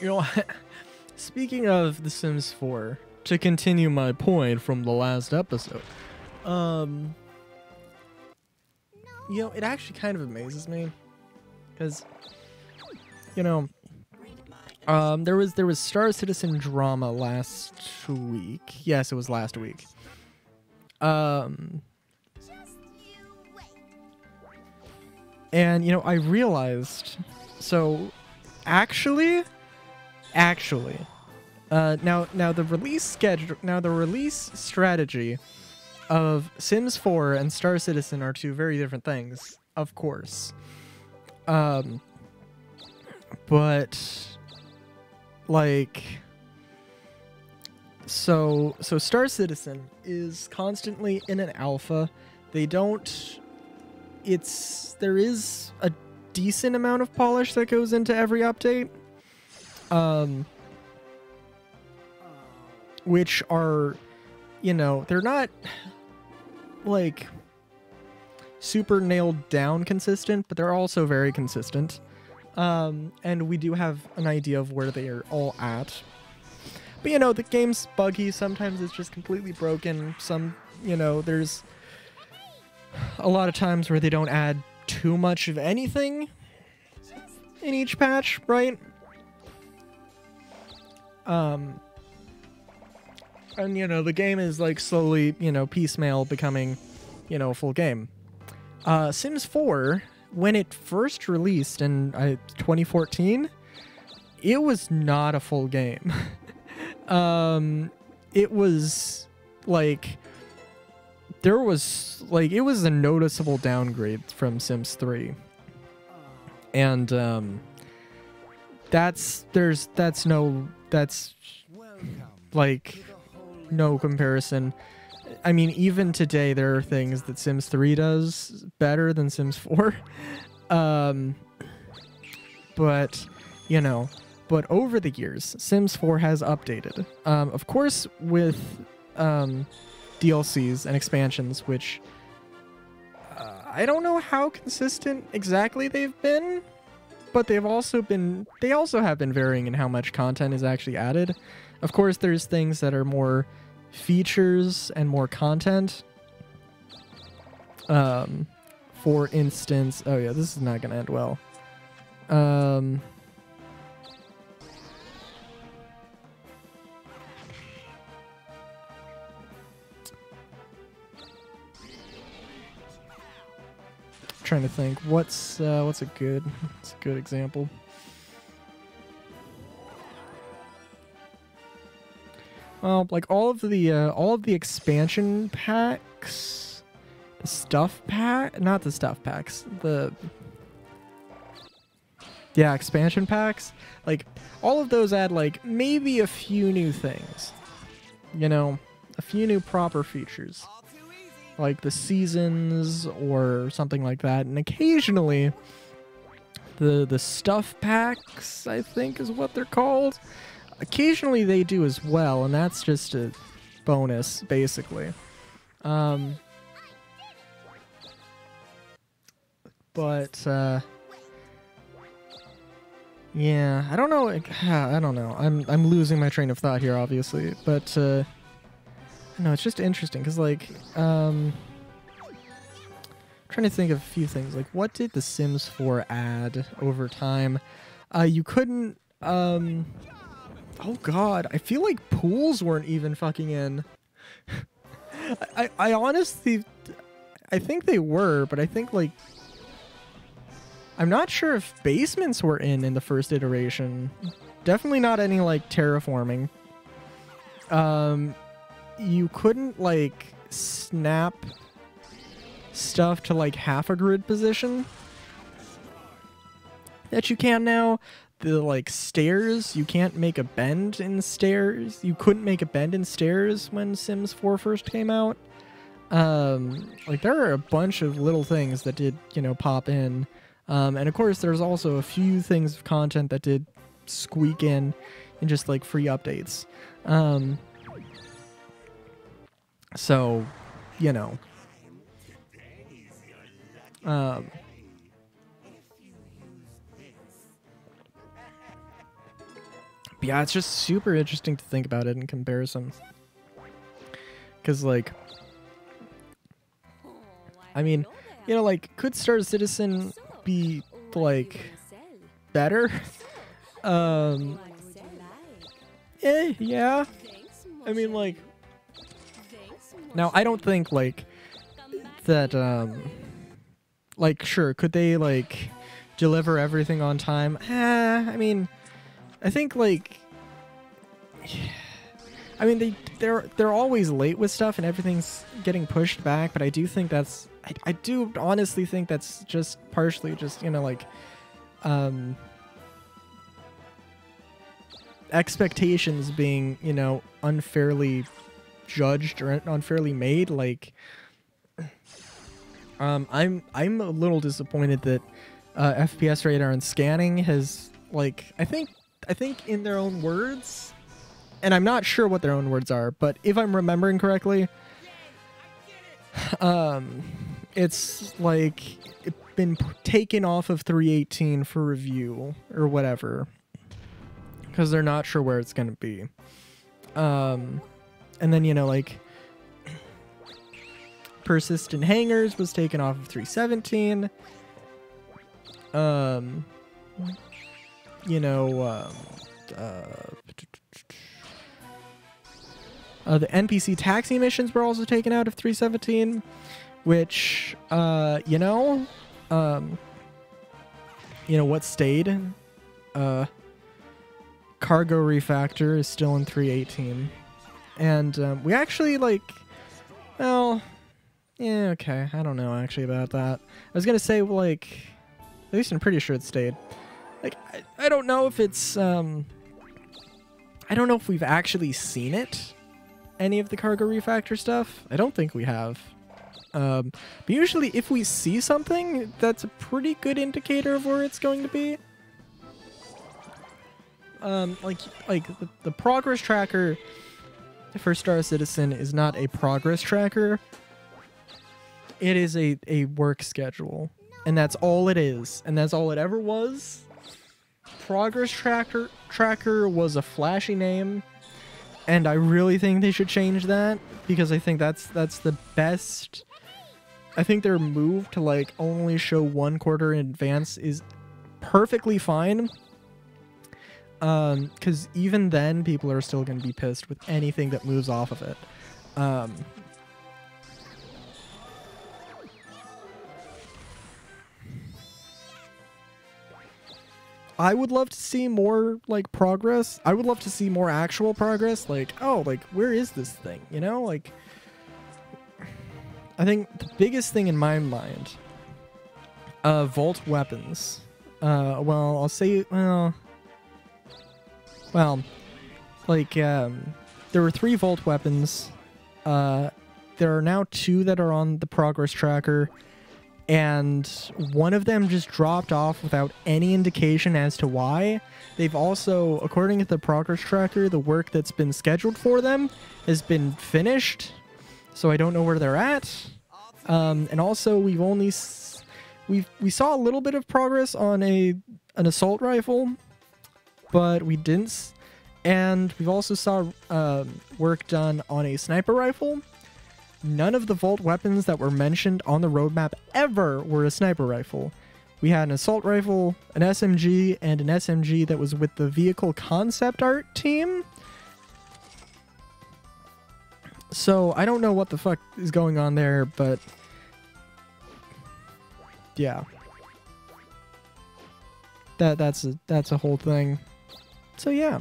You know, speaking of The Sims 4, to continue my point from the last episode, you know, it actually kind of amazes me because, you know, there was Star Citizen drama last week. Yes, it was last week. And you know, I realized, so actually, now the release schedule, now the release strategy of Sims 4 and Star Citizen are two very different things, of course. But like, so Star Citizen is constantly in an alpha. They don't. There is a decent amount of polish that goes into every update. Which are, you know, they're not like super nailed down consistent, but they're also very consistent. And we do have an idea of where they are all at. But you know, the game's buggy. Sometimes it's just completely broken. Some, you know, there's a lot of times where they don't add too much of anything in each patch, right? And, you know, the game is, like, slowly, you know, piecemeal becoming, you know, a full game. Sims 4, when it first released in 2014, it was not a full game. It was, like, it was a noticeable downgrade from Sims 3. And, that's like no comparison. I mean, even today there are things that Sims 3 does better than Sims 4. But you know, but over the years Sims 4 has updated, of course, with DLCs and expansions, which I don't know how consistent exactly they've been, but they also have been varying in how much content is actually added. Of course, there's things that are more features and more content. For instance, oh yeah, this is not going to end well. Trying to think what's a good example. Well, like all of the expansion packs, the stuff pack, not the stuff packs, expansion packs, like all of those add like maybe a few new things, you know, a few new proper features, like the seasons or something like that, and occasionally the stuff packs, I think is what they're called. Occasionally they do as well, and that's just a bonus, basically. Yeah, I don't know. I don't know. I'm losing my train of thought here, obviously, but no, it's just interesting because, like, trying to think of a few things. Like, what did The Sims 4 add over time? You couldn't. Oh God, I feel like pools weren't even fucking in. I honestly, I think they were, but I think like, I'm not sure if basements were in the first iteration. Definitely not any like terraforming. You couldn't like snap stuff to like half a grid position that you can now. The like stairs, you can't make a bend in stairs. You couldn't make a bend in stairs when Sims 4 first came out. Like there are a bunch of little things that did, you know, pop in. And of course there's also a few things of content that did squeak in just like free updates. So, you know, yeah, it's just super interesting to think about it in comparison. Because, like, I mean, you know, like, could Star Citizen be, like, better? Yeah. I mean, like, now, I don't think, like, that, like, sure, could they, like, deliver everything on time? I mean, I think, like, I mean, they're always late with stuff and everything's getting pushed back, but I do think that's, I do honestly think that's just partially just, you know, like, expectations being, you know, unfairly judged or unfairly made. Like, I'm a little disappointed that FPS radar and scanning has, like, I think in their own words, and I'm not sure what their own words are, but if I'm remembering correctly, it's like been taken off of 318 for review or whatever, because they're not sure where it's going to be. And then, you know, like, persistent hangers was taken off of 317. You know, the NPC taxi missions were also taken out of 317, which, you know, what stayed? Cargo refactor is still in 318. And, we actually, like, well, yeah, okay, I don't know actually about that. I was gonna say, like, at least I'm pretty sure it stayed. Like, I don't know if it's, I don't know if we've actually seen it, any of the cargo refactor stuff. I don't think we have. But usually if we see something, that's a pretty good indicator of where it's going to be. Like the progress tracker for Star Citizen is not a progress tracker. It is a work schedule. And that's all it is. And that's all it ever was. Progress tracker was a flashy name. And I really think they should change that, because I think that's the best. I think their move to, like, only show 1 quarter in advance is perfectly fine. Because even then, people are still going to be pissed with anything that moves off of it. I would love to see more, like, progress. I would love to see more actual progress. Like, oh, like, where is this thing? You know, like, I think the biggest thing in my mind, vault weapons. Well, I'll say, well, like, there were 3 vault weapons. There are now 2 that are on the progress tracker. And one of them just dropped off without any indication as to why. They've also, according to the progress tracker, the work that's been scheduled for them has been finished. So I don't know where they're at. And also, we saw a little bit of progress on an assault rifle, but we didn't. And we've also saw work done on a sniper rifle. None of the vault weapons that were mentioned on the roadmap ever were a sniper rifle. We had an assault rifle, an SMG, and an SMG that was with the vehicle concept art team. So I don't know what the fuck is going on there, but yeah. That's a whole thing. So yeah.